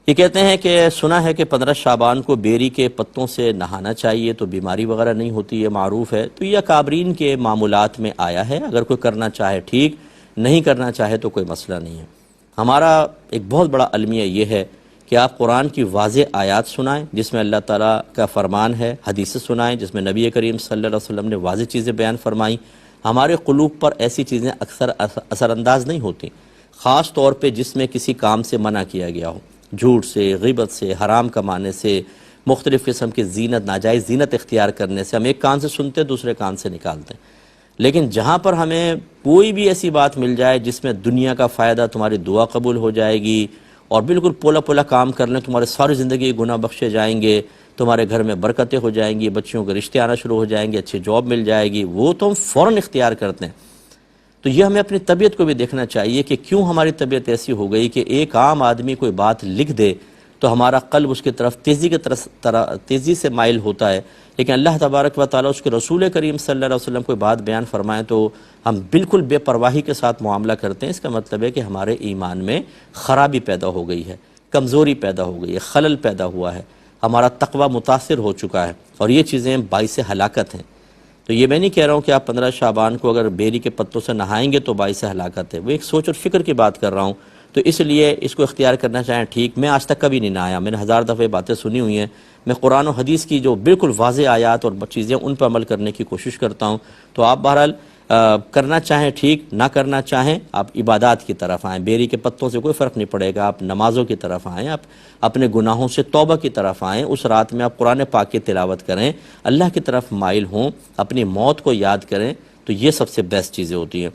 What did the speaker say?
یہ کہتے ہیں کہ سنا ہے کہ 15 شعبان کو بیری کے پتوں سے نہانا چاہیے تو بیماری وغیرہ نہیں ہوتی، یہ معروف ہے، تو یہ اکابرین کے معمولات میں آیا ہے، اگر کوئی کرنا چاہے ٹھیک، نہیں کرنا چاہے تو کوئی مسئلہ نہیں ہے۔ ہمارا ایک بہت بڑا المیہ یہ ہے کہ آپ قرآن کی واضح آیات سنائیں جس میں اللہ تعالیٰ کا فرمان ہے، حدیثیں سنائیں جس میں نبی کریم صلی اللہ علیہ وسلم نے واضح چیزیں بیان فرمائیں۔ ہمارے قلوب پر ایسی چیزیں اکثر اثر انداز نہیں ہوتی، خاص طور پہ جس میں کسی کام سے منع کیا گیا ہو، جھوٹ سے، غیبت سے، حرام کمانے سے، مختلف قسم کی زینت، ناجائز زینت اختیار کرنے سے۔ ہم ایک کان سے سنتے دوسرے کان سے نکالتے ہیں، لیکن جہاں پر ہمیں کوئی بھی ایسی بات مل جائے جس میں دنیا کا فائدہ، تمہاری دعا قبول ہو جائے گی اور بالکل پولا پولا کام کر لیں، تمہارے ساری زندگی گناہ بخشے جائیں گے، تمہارے گھر میں برکتیں ہو جائیں گی، بچیوں کے رشتے آنا شروع ہو جائیں گے، اچھی جاب مل جائے گی، وہ تو ہم فوراً اختیار کرتے ہیں۔ تو یہ ہمیں اپنی طبیعت کو بھی دیکھنا چاہیے کہ کیوں ہماری طبیعت ایسی ہو گئی کہ ایک عام آدمی کوئی بات لکھ دے تو ہمارا قلب اس کی طرف تیزی سے مائل ہوتا ہے، لیکن اللہ تبارک و تعالیٰ اس کے رسول کریم صلی اللہ علیہ وسلم کوئی بات بیان فرمائیں تو ہم بالکل بے پرواہی کے ساتھ معاملہ کرتے ہیں۔ اس کا مطلب ہے کہ ہمارے ایمان میں خرابی پیدا ہو گئی ہے، کمزوری پیدا ہو گئی ہے، خلل پیدا ہوا ہے، ہمارا تقوی متاثر ہو چکا ہے، اور یہ چیزیں باعث ہلاکت ہیں۔ تو یہ میں نہیں کہہ رہا ہوں کہ آپ 15 شعبان کو اگر بیری کے پتوں سے نہائیں گے تو باعث ہلاکت ہے، وہ ایک سوچ اور فکر کی بات کر رہا ہوں، تو اس لیے اس کو اختیار کرنا چاہیں ٹھیک۔ میں آج تک کبھی نہیں نہایا، میں نے 1000 دفعہ باتیں سنی ہوئی ہیں، میں قرآن و حدیث کی جو بالکل واضح آیات اور چیزیں ان پر عمل کرنے کی کوشش کرتا ہوں۔ تو آپ بہرحال کرنا چاہیں ٹھیک، نہ کرنا چاہیں آپ عبادات کی طرف آئیں، بیری کے پتوں سے کوئی فرق نہیں پڑے گا، آپ نمازوں کی طرف آئیں، آپ اپنے گناہوں سے توبہ کی طرف آئیں، اس رات میں آپ قرآن پاک کی تلاوت کریں، اللہ کی طرف مائل ہوں، اپنی موت کو یاد کریں، تو یہ سب سے بیسٹ چیزیں ہوتی ہیں۔